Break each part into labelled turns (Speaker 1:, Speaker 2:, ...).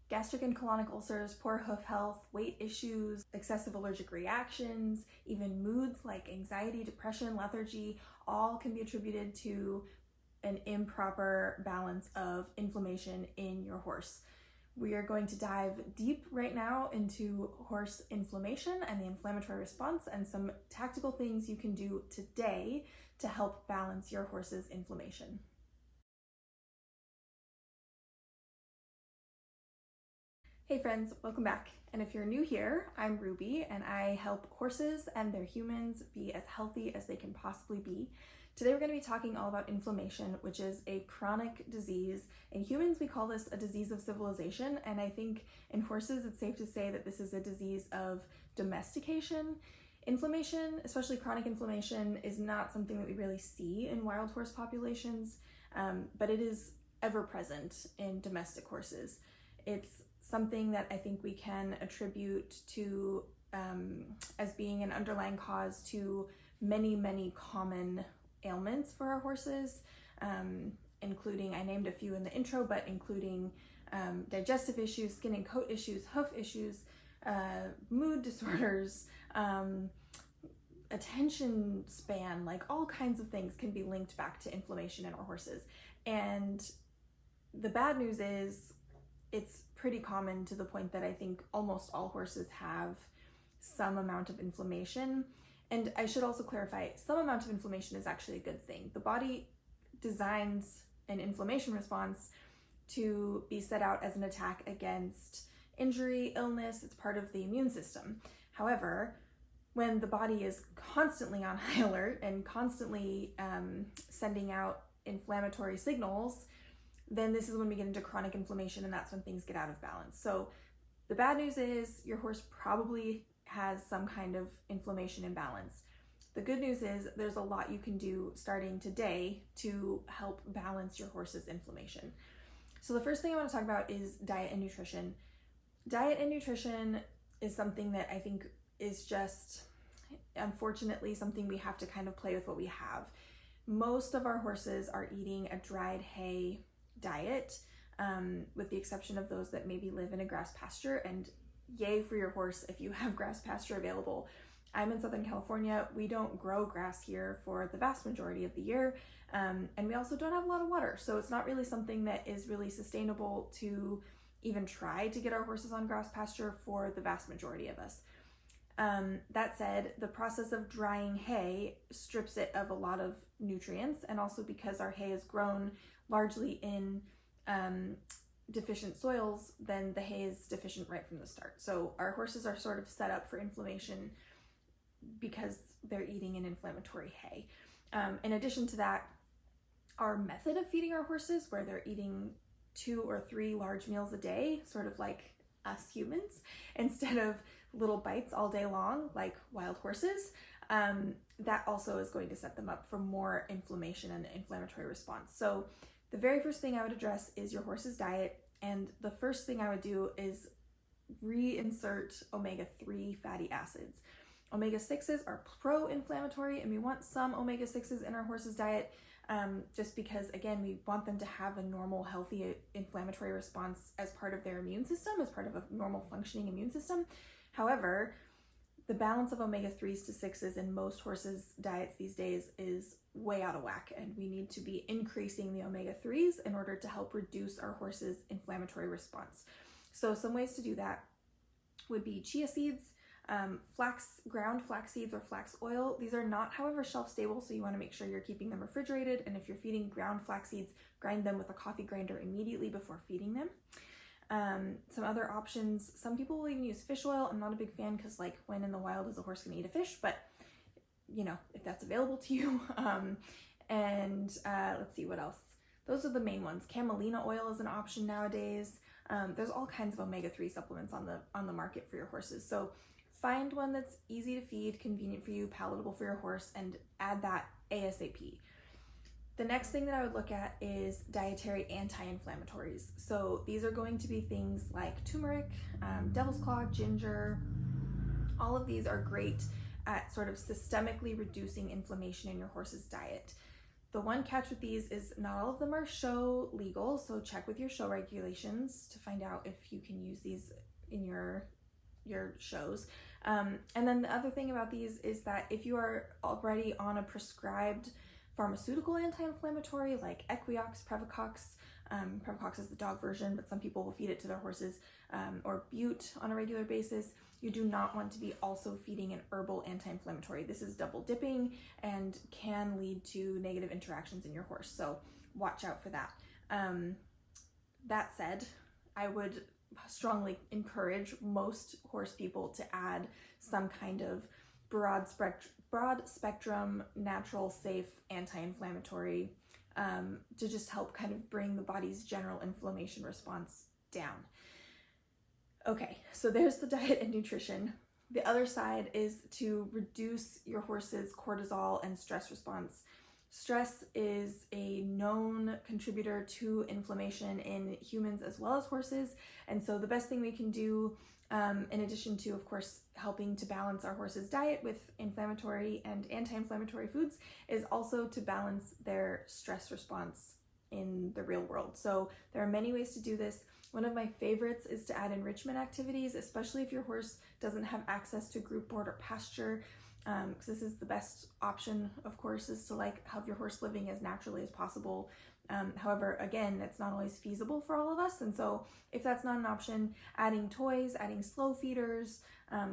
Speaker 1: Gastric and colonic ulcers, poor hoof health, weight issues, excessive allergic reactions, even moods like anxiety, depression, lethargy, all can be attributed to an improper balance of inflammation in your horse. We are going to dive deep right now into horse inflammation and the inflammatory response and some tactical things you can do today to help balance your horse's inflammation. Hey friends, welcome back. And if you're new here, I'm Ruby and I help horses and their humans be as healthy as they can possibly be. Today we're going to be talking all about inflammation, which is a chronic disease. In humans, we call this a disease of civilization, and I think in horses it's safe to say that this is a disease of domestication. Inflammation, especially chronic inflammation, is not something that we really see in wild horse populations, but it is ever present in domestic horses. It's something that I think we can attribute to as being an underlying cause to many common ailments for our horses, including, I named a few in the intro, but including digestive issues, skin and coat issues, hoof issues, mood disorders, attention span, like all kinds of things can be linked back to inflammation in our horses. And the bad news is it's pretty common to the point that I think almost all horses have some amount of inflammation. And I should also clarify, some amount of inflammation is actually a good thing. The body designs an inflammation response to be set out as an attack against injury, illness. It's part of the immune system. However, when the body is constantly on high alert and constantly sending out inflammatory signals, then this is when we get into chronic inflammation, and that's when things get out of balance. So the bad news is your horse probably has some kind of inflammation imbalance. The good news is there's a lot you can do starting today to help balance your horse's inflammation. So the first thing I want to talk about is diet and nutrition. Diet and nutrition is something that I think is just, unfortunately, something we have to kind of play with what we have. Most of our horses are eating a dried hay diet, with the exception of those that maybe live in a grass pasture, and yay for your horse if you have grass pasture available. I'm in Southern California. We don't grow grass here for the vast majority of the year, and we also don't have a lot of water, so it's not really something that is really sustainable to even try to get our horses on grass pasture for the vast majority of us. That said, the process of drying hay strips it of a lot of nutrients, and also because our hay is grown largely in deficient soils, then the hay is deficient right from the start. So our horses are sort of set up for inflammation because they're eating an inflammatory hay. In addition to that, our method of feeding our horses, where they're eating 2 or 3 large meals a day, sort of like us humans, instead of little bites all day long like wild horses, that also is going to set them up for more inflammation and inflammatory response. So the very first thing I would address is your horse's diet, and the first thing I would do is reinsert omega-3 fatty acids. Omega-6s are pro-inflammatory, and we want some omega-6s in our horse's diet, just because, again, we want them to have a normal, healthy inflammatory response as part of their immune system, as part of a normal functioning immune system. However, the balance of omega-3s to 6s in most horses' diets these days is way out of whack, and we need to be increasing the omega-3s in order to help reduce our horse's inflammatory response. So some ways to do that would be chia seeds, ground flax seeds or flax oil. These are not, however, shelf stable, so you want to make sure you're keeping them refrigerated, and if you're feeding ground flax seeds, grind them with a coffee grinder immediately before feeding them. Some other options, some people will even use fish oil. I'm not a big fan because, like, when in the wild is a horse going to eat a fish? But, you know, if that's available to you. Let's see what else. Those are the main ones. Camelina oil is an option nowadays. There's all kinds of omega-3 supplements on the market for your horses. So find one that's easy to feed, convenient for you, palatable for your horse, and add that ASAP. The next thing that I would look at is dietary anti-inflammatories. So these are going to be things like turmeric, devil's claw, ginger. All of these are great at sort of systemically reducing inflammation in your horse's diet. The one catch with these is not all of them are show legal, so check with your show regulations to find out if you can use these in your shows. And then the other thing about these is that if you are already on a prescribed pharmaceutical anti-inflammatory like Equiox, Previcox, Previcox is the dog version, but some people will feed it to their horses, or Bute on a regular basis, you do not want to be also feeding an herbal anti-inflammatory. This is double dipping and can lead to negative interactions in your horse, so watch out for that. That said, I would strongly encourage most horse people to add some kind of broad spectrum, natural, safe anti-inflammatory to just help kind of bring the body's general inflammation response down. Okay, so there's the diet and nutrition. The other side is to reduce your horse's cortisol and stress response. Stress is a known contributor to inflammation in humans as well as horses, and so the best thing we can do, in addition to, of course, helping to balance our horse's diet with inflammatory and anti-inflammatory foods, is also to balance their stress response in the real world. So there are many ways to do this. One of my favorites is to add enrichment activities, especially if your horse doesn't have access to group board or pasture, because this is the best option, of course, is to like have your horse living as naturally as possible. However, again, that's not always feasible for all of us, and so if that's not an option, adding toys, adding slow feeders,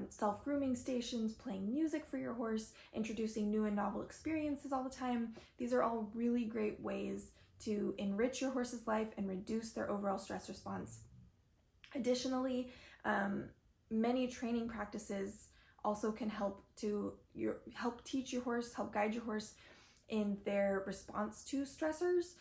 Speaker 1: self-grooming stations, playing music for your horse, introducing new and novel experiences all the time, these are all really great ways to enrich your horse's life and reduce their overall stress response. Additionally, many training practices also can help teach your horse, help guide your horse in their response to stressors,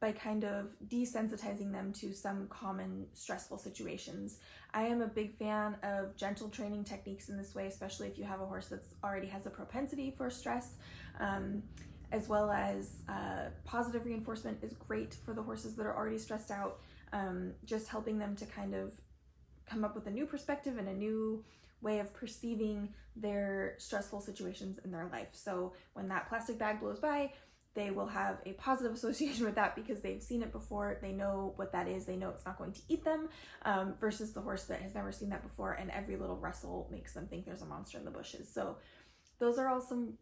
Speaker 1: by kind of desensitizing them to some common stressful situations. I am a big fan of gentle training techniques in this way, especially if you have a horse that already has a propensity for stress, as well as positive reinforcement is great for the horses that are already stressed out, just helping them to kind of come up with a new perspective and a new way of perceiving their stressful situations in their life. So when that plastic bag blows by, they will have a positive association with that because they've seen it before, they know what that is, they know it's not going to eat them, versus the horse that has never seen that before and every little rustle makes them think there's a monster in the bushes. So those are all some,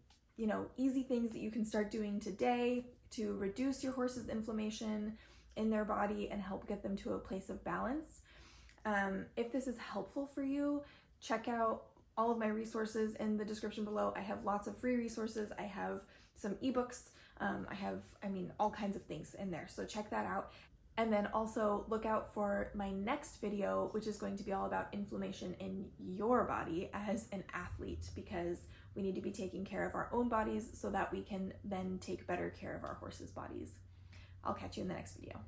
Speaker 1: easy things that you can start doing today to reduce your horse's inflammation in their body and help get them to a place of balance. If this is helpful for you, check out all of my resources in the description below. I have lots of free resources. I have some ebooks. I have all kinds of things in there. So check that out. And then also look out for my next video, which is going to be all about inflammation in your body as an athlete, because we need to be taking care of our own bodies so that we can then take better care of our horses' bodies. I'll catch you in the next video.